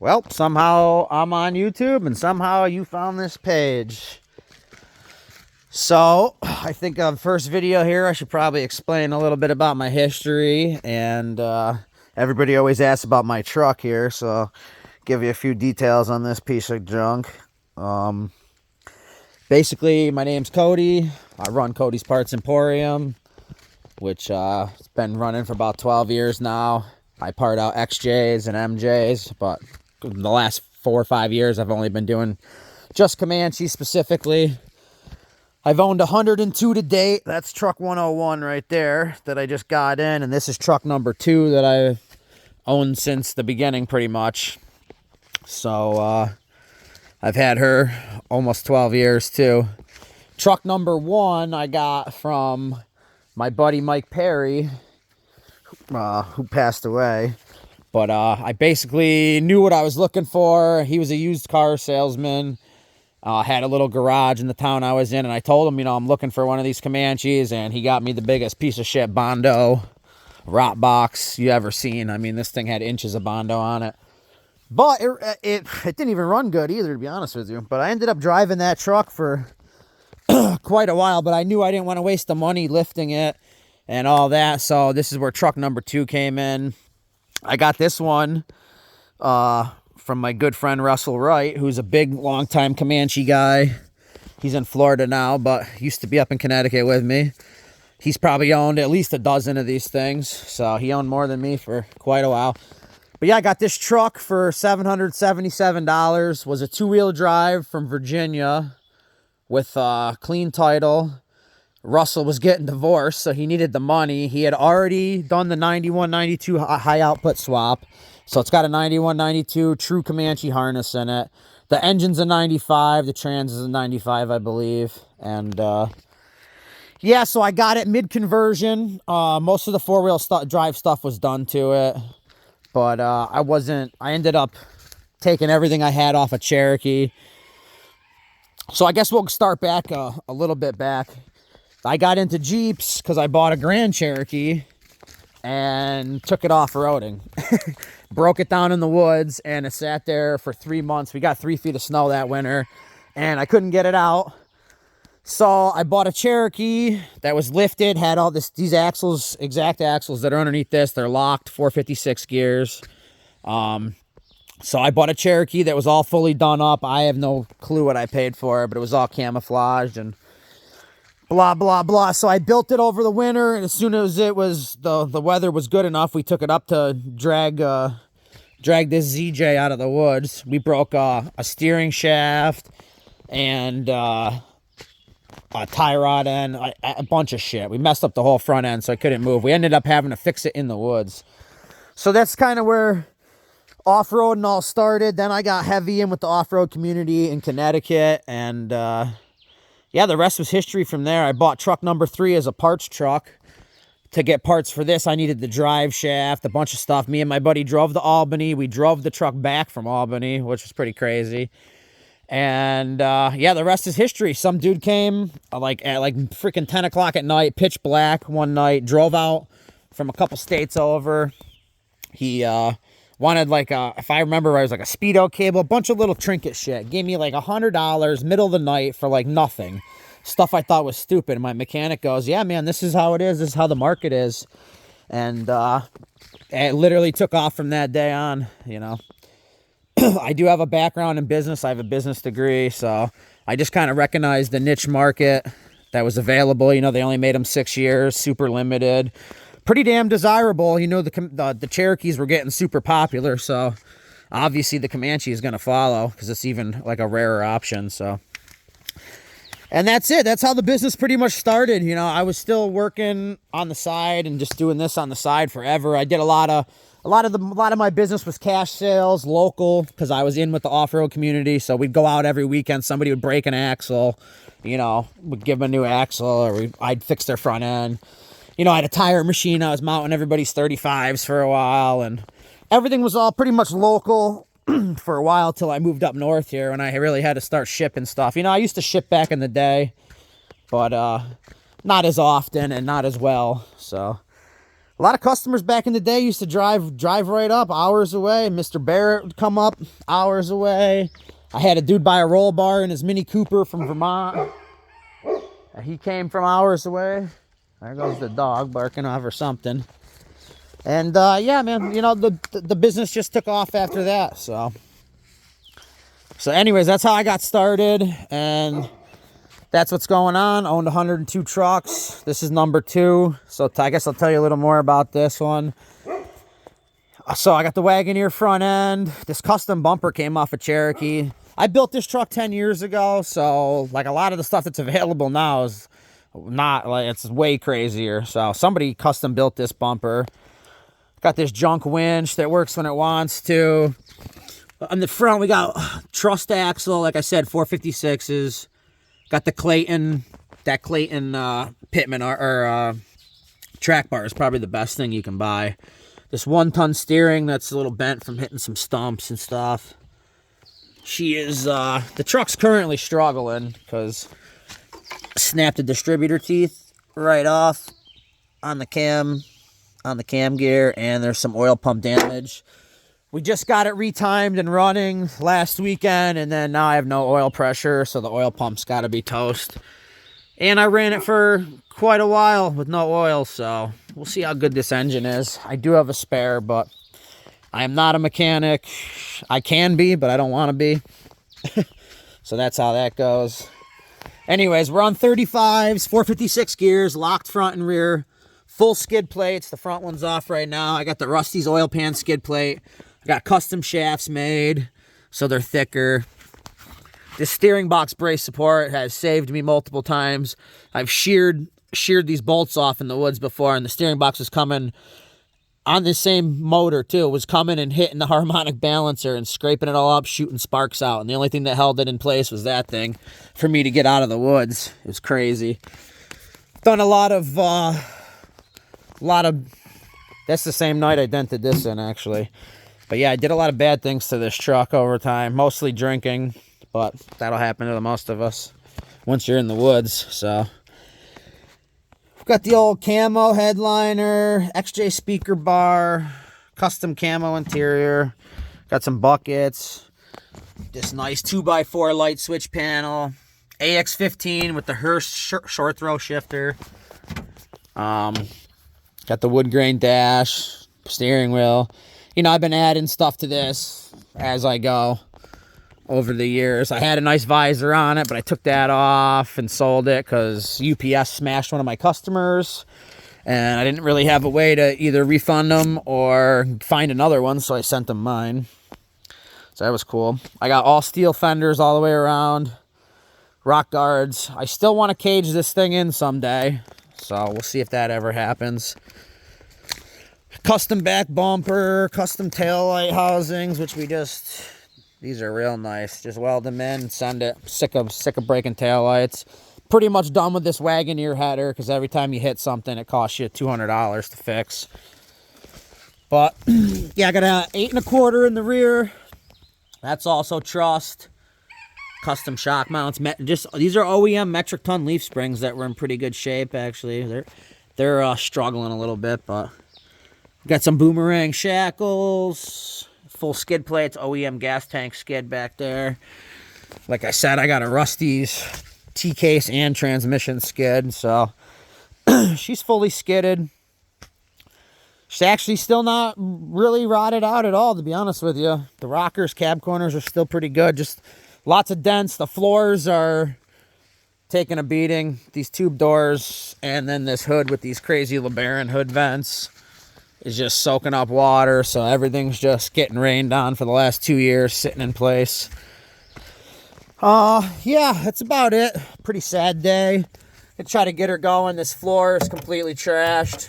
Well, somehow I'm on YouTube and somehow you found this page. So, I think first video here, I should probably explain a little bit about my history. And everybody always asks about my truck here, so I'll give you a few details on this piece of junk. Basically, my name's Cody. I run Cody's Parts Emporium, which it's been running for about 12 years now. I part out XJs and MJs, but in the last 4 or 5 years, I've only been doing just Comanche specifically. I've owned 102 to date. That's truck 101 right there that I just got in. And this is truck number 2 that I've owned since the beginning pretty much. So I've had her almost 12 years too. Truck number 1 I got from my buddy Mike Perry, who passed away. But I basically knew what I was looking for. He was a used car salesman. Had a little garage in the town I was in, and I told him, I'm looking for one of these Comanches, and he got me the biggest piece of shit Bondo rot box you ever seen. I mean, this thing had inches of Bondo on it. But it didn't even run good either, to be honest with you. But I ended up driving that truck for quite a while, but I knew I didn't want to waste the money lifting it and all that. So this is where truck number 2 came in. I got this one from my good friend Russell Wright, who's a big, long-time Comanche guy. He's in Florida now, but used to be up in Connecticut with me. He's probably owned at least a dozen of these things, so he owned more than me for quite a while. But yeah, I got this truck for $777. Was a 2-wheel drive from Virginia with clean title. Russell was getting divorced, so he needed the money. He had already done the 91-92 high output swap. So it's got a 91-92 true Comanche harness in it. The engine's a 95. The trans is a 95, I believe. And yeah, so I got it mid-conversion. Most of the 4-wheel drive stuff was done to it. But I ended up taking everything I had off of Cherokee. So I guess we'll start back a little bit back. I got into Jeeps because I bought a Grand Cherokee and took it off-roading. Broke it down in the woods, and it sat there for 3 months. We got 3 feet of snow that winter, and I couldn't get it out. So I bought a Cherokee that was lifted, had all these axles, exact axles that are underneath this. They're locked, 456 gears. So I bought a Cherokee that was all fully done up. I have no clue what I paid for it, but it was all camouflaged and blah, blah, blah. So I built it over the winter, and as soon as it was, the weather was good enough, we took it up to drag this ZJ out of the woods. We broke a steering shaft and a tie rod end, a bunch of shit. We messed up the whole front end, so I couldn't move. We ended up having to fix it in the woods. So that's kind of where off-roading all started. Then I got heavy in with the off-road community in Connecticut, and yeah, the rest was history from there. I bought truck number 3 as a parts truck. To get parts for this, I needed the drive shaft, a bunch of stuff. Me and my buddy drove to Albany. We drove the truck back from Albany, which was pretty crazy. And yeah, the rest is history. Some dude came at freaking 10 o'clock at night, pitch black one night, drove out from a couple states over. He wanted if I remember right, it was like a Speedo cable, a bunch of little trinket shit. Gave me like $100 middle of the night for like nothing. Stuff I thought was stupid. And my mechanic goes, yeah, man, this is how it is. This is how the market is. And it literally took off from that day on, I do have a background in business. I have a business degree. So I just kind of recognized the niche market that was available. They only made them 6 years, super limited. Pretty damn desirable. The Cherokees were getting super popular, so obviously the Comanche is going to follow because it's even like a rarer option. So, and that's it. That's how the business pretty much started. I was still working on the side and just doing this on the side forever. I did a lot of my business was cash sales, local, because I was in with the off-road community. So we'd go out every weekend. Somebody would break an axle, we'd give them a new axle, or I'd fix their front end. I had a tire machine. I was mounting everybody's 35s for a while, and everything was all pretty much local for a while till I moved up north here when I really had to start shipping stuff. I used to ship back in the day, but not as often and not as well. So A lot of customers back in the day used to drive right up, hours away. Mr. Barrett would come up hours away. I had a dude buy a roll bar in his Mini Cooper from Vermont. He came from hours away. There goes the dog barking off or something. And yeah, man, you know, the business just took off after that. So anyways, that's how I got started, and that's what's going on. Owned 102 trucks. This is number 2. So I guess I'll tell you a little more about this one. So I got the Wagoneer front end. This custom bumper came off a Cherokee. I built this truck 10 years ago, so like a lot of the stuff that's available now is not, like, it's way crazier. So somebody custom built this bumper. Got this junk winch that works when it wants to. On the front, we got trussed axle, like I said, 456s. Got the Clayton Pittman or track bar is probably the best thing you can buy. This 1-ton steering that's a little bent from hitting some stumps and stuff. The truck's currently struggling because snapped the distributor teeth right off on the cam gear, and there's some oil pump damage. We just got it retimed and running last weekend, and then now I have no oil pressure, so the oil pump's got to be toast. And I ran it for quite a while with no oil, so we'll see how good this engine is. I do have a spare, but I am not a mechanic. I can be, but I don't want to be. So that's how that goes. Anyways, we're on 35s, 456 gears, locked front and rear, full skid plates. The front one's off right now. I got the Rusty's oil pan skid plate. I got custom shafts made, so they're thicker. This steering box brace support has saved me multiple times. I've sheared these bolts off in the woods before, and the steering box was coming on the same motor too. It was coming and hitting the harmonic balancer and scraping it all up, shooting sparks out. And the only thing that held it in place was that thing for me to get out of the woods. It was crazy. Done a lot of, that's the same night I dented this in, actually. But yeah, I did a lot of bad things to this truck over time, mostly drinking, but that'll happen to the most of us once you're in the woods. So we've got the old camo headliner, XJ speaker bar, custom camo interior, got some buckets, this nice 2x4 light switch panel, AX15 with the Hurst short throw shifter, got the wood grain dash, steering wheel. You know, I've been adding stuff to this as I go over the years. I had a nice visor on it, but I took that off and sold it because UPS smashed one of my customers, and I didn't really have a way to either refund them or find another one, so I sent them mine. So that was cool. I got all steel fenders all the way around, rock guards. I still want to cage this thing in someday, so we'll see if that ever happens. Custom back bumper, custom tail light housings, which these are real nice. Just weld them in, send it. Sick of breaking tail lights. Pretty much done with this Wagoneer header, because every time you hit something, it costs you $200 to fix. But yeah, I got a 8 1/4 in the rear. That's also trussed. Custom shock mounts. These are OEM metric ton leaf springs that were in pretty good shape. Actually, they're struggling a little bit, but got some boomerang shackles, full skid plates, OEM gas tank skid back there. Like I said, I got a Rusty's T-case and transmission skid, so she's fully skidded. She's actually still not really rotted out at all, to be honest with you. The rockers, cab corners are still pretty good. Just lots of dents. The floors are taking a beating. These tube doors and then this hood with these crazy LeBaron hood vents is just soaking up water, so everything's just getting rained on for the last 2 years, sitting in place. Yeah, that's about it. Pretty sad day. I try to get her going. This floor is completely trashed,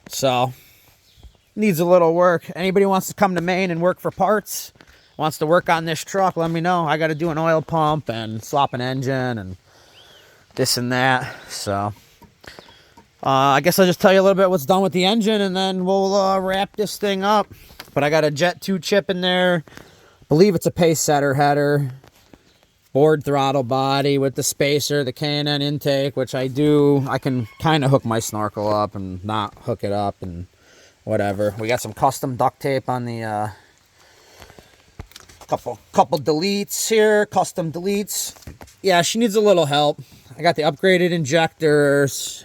so needs a little work. Anybody wants to come to Maine and work for parts, wants to work on this truck, let me know. I got to do an oil pump and swap an engine and this and that, so I guess I'll just tell you a little bit what's done with the engine, and then we'll wrap this thing up. But I got a Jet 2 chip in there. I believe it's a pace setter header. board throttle body with the spacer, the K&N intake, which I do. I can kind of hook my snorkel up and not hook it up and whatever. We got some custom duct tape on the couple deletes here, custom deletes. Yeah, she needs a little help. I got the upgraded injectors,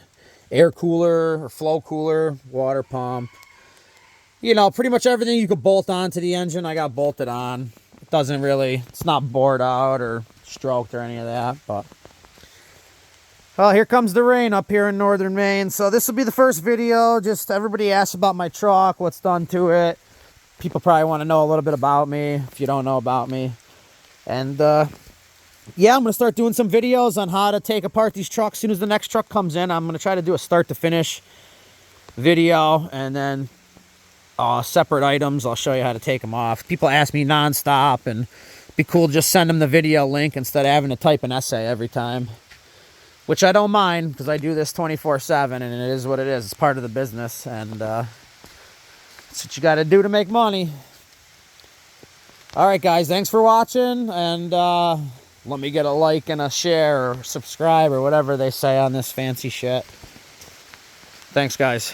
air cooler or flow cooler, water pump. You know, pretty much everything you could bolt onto the engine, I got bolted on. It doesn't really, it's not bored out or stroked or any of that, but. Well, here comes the rain up here in northern Maine. So this will be the first video. Just everybody asks about my truck, what's done to it. People probably want to know a little bit about me if you don't know about me. And yeah, I'm going to start doing some videos on how to take apart these trucks. As soon as the next truck comes in, I'm going to try to do a start to finish video, and then separate items. I'll show you how to take them off. People ask me nonstop, and it'd be cool to just send them the video link instead of having to type an essay every time, which I don't mind because I do this 24/7, and it is what it is. It's part of the business, and that's what you got to do to make money. All right, guys, thanks for watching, and let me get a like and a share or subscribe or whatever they say on this fancy shit. Thanks, guys.